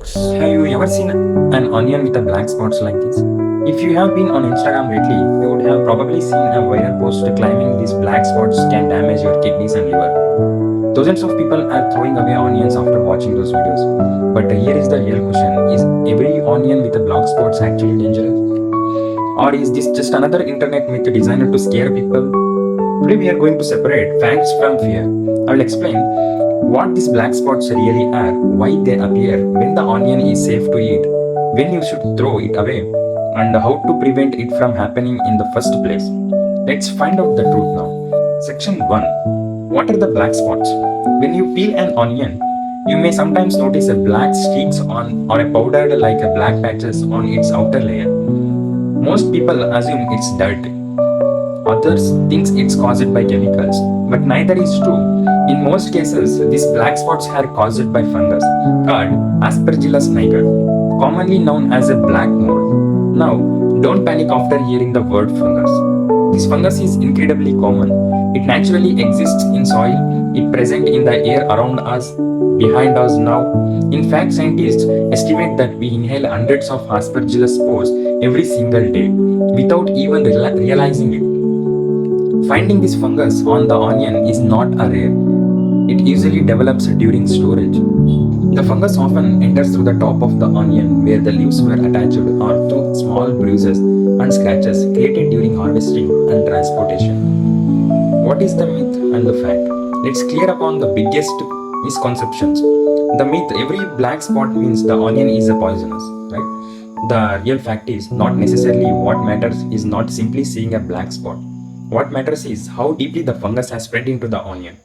spots. Have you ever seen an onion with a black spots like this? If you have been on Instagram lately, you would have probably seen a viral post claiming these black spots can damage your kidneys and liver. Dozens of people are throwing away onions after watching those videos. But here is the real question: is every onion with a black spots actually dangerous? Or is this just another internet myth designed to scare people? Today we are going to separate facts from fear. I will explain what these black spots really are, why they appear, when the onion is safe to eat, when you should throw it away, and how to prevent it from happening in the first place. Let's find out the truth now. Section 1. What are the black spots? When you peel an onion, you may sometimes notice a black streaks on or a powdered like a black patches on its outer layer. Most people assume it's dirt. Others think it's caused by chemicals, but neither is true. In most cases, these black spots are caused by fungus called Aspergillus niger, commonly known as a black mold. Now, don't panic after hearing the word fungus. This fungus is incredibly common. It naturally exists in soil. It's present in the air around us, behind us now. In fact, scientists estimate that we inhale hundreds of Aspergillus spores every single day without even realizing it. Finding this fungus on the onion is not a rare. It usually develops during storage. The fungus often enters through the top of the onion where the leaves were attached or through small bruises and scratches created during harvesting and transportation. What is the myth and the fact? Let's clear upon the biggest misconceptions. The myth: every black spot means the onion is poisonous, right? The real fact is not necessarily. What matters is not simply seeing a black spot. What matters is how deeply the fungus has spread into the onion.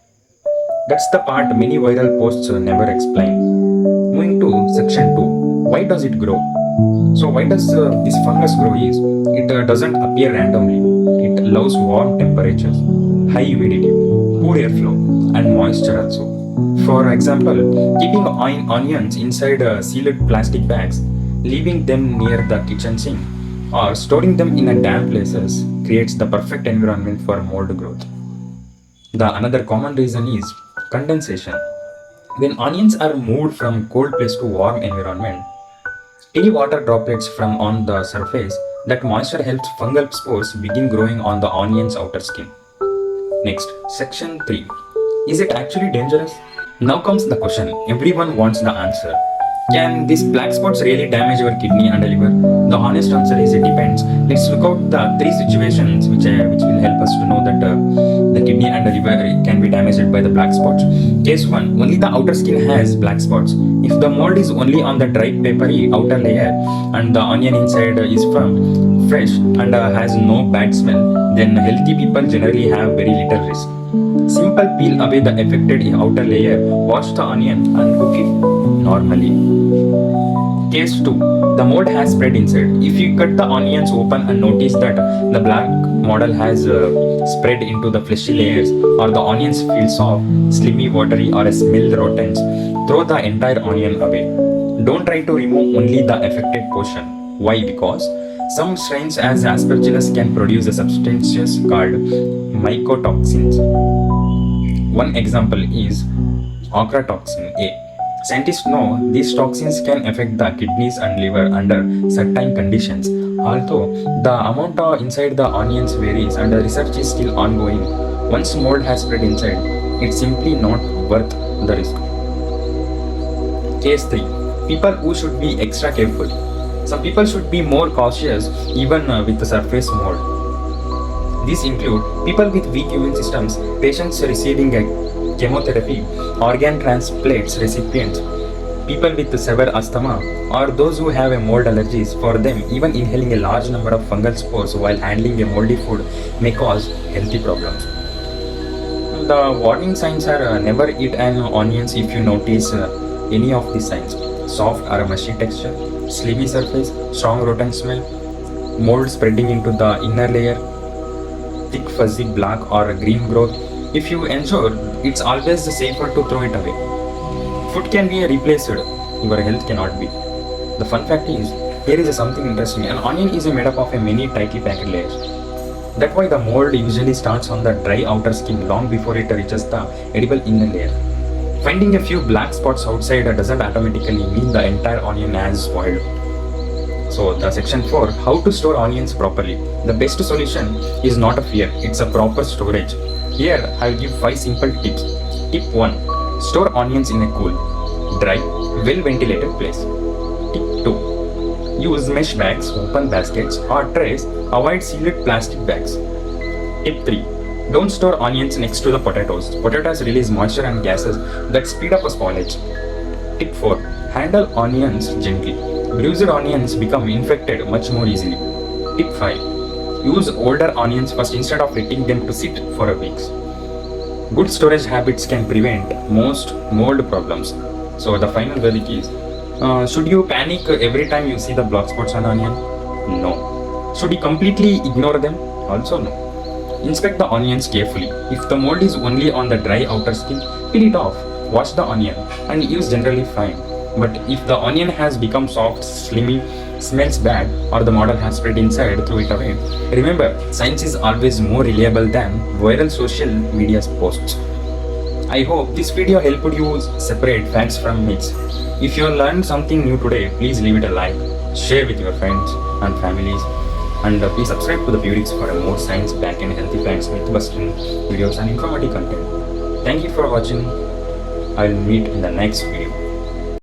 That's the part many viral posts never explain. Moving to section 2. Why does it grow? So why does this fungus grow is, it doesn't appear randomly. It loves warm temperatures, high humidity, poor airflow, and moisture also. For example, keeping onions inside sealed plastic bags, leaving them near the kitchen sink, or storing them in damp places creates the perfect environment for mold growth. The another common reason is condensation. When onions are moved from cold place to warm environment, any water droplets from on the surface, that moisture helps fungal spores begin growing on the onion's outer skin. Next, section 3. Is it actually dangerous? Now comes the question everyone wants the answer. Can these black spots really damage your kidney and liver? The honest answer is it depends. Let's look out the 3 situations which will help us to know that the kidney and the liver can be damaged by the black spots. Case 1. Only the outer skin has black spots. If the mold is only on the dry papery outer layer and the onion inside is firm, fresh and has no bad smell, then healthy people generally have very little risk. Simple: peel away the affected outer layer, wash the onion and cook it normally. Case 2. The mold has spread inside. If you cut the onions open and notice that the black model has spread into the fleshy layers, or the onions feel soft, slimy, watery, or smell rotten, throw the entire onion away. Don't try to remove only the affected portion. Why? Because some strains as Aspergillus can produce a substance called mycotoxins. One example is ochratoxin A. Scientists know these toxins can affect the kidneys and liver under certain conditions. Although the amount inside the onions varies and the research is still ongoing, once mold has spread inside, it's simply not worth the risk. Case 3. People who should be extra careful. Some people should be more cautious even with the surface mold. These include people with weak immune systems, patients receiving chemotherapy, organ transplants recipients, people with severe asthma, or those who have mold allergies. For them, even inhaling a large number of fungal spores while handling a moldy food may cause healthy problems. The warning signs are never eat an onions if you notice any of these signs: soft or mushy texture, slimy surface, strong rotten smell, mold spreading into the inner layer, thick fuzzy black or green growth. If you ensure, it's always safer to throw it away. Food can be replaced, your health cannot be. The fun fact is, here is something interesting. An onion is made up of many tightly packed layers. That's why the mold usually starts on the dry outer skin long before it reaches the edible inner layer. Finding a few black spots outside doesn't automatically mean the entire onion has spoiled. So the section 4, how to store onions properly. The best solution is not a fear, it's a proper storage. Here I'll give 5 simple tips. Tip 1, store onions in a cool, dry, well ventilated place. Tip 2, use mesh bags, open baskets or trays, avoid sealed plastic bags. Tip 3, don't store onions next to the potatoes. Potatoes release moisture and gases that speed up a spoilage. Tip 4, handle onions gently. Bruised onions become infected much more easily. Tip 5, use older onions first instead of letting them to sit for a week. Good storage habits can prevent most mold problems. So the final verdict is, should you panic every time you see the black spots on onion? No. Should you completely ignore them? Also no. Inspect the onions carefully. If the mold is only on the dry outer skin, peel it off. Wash the onion and it is generally fine. But if the onion has become soft, slimy, smells bad, or the model has spread inside, throw it away. Remember, science is always more reliable than viral social media posts. I hope this video helped you separate facts from myths. If you learned something new today, please leave it a like, share with your friends and families, and please subscribe to the PURRIX for more science-backed and healthy plants myth-busting videos and informative content. Thank you for watching. I'll meet in the next video.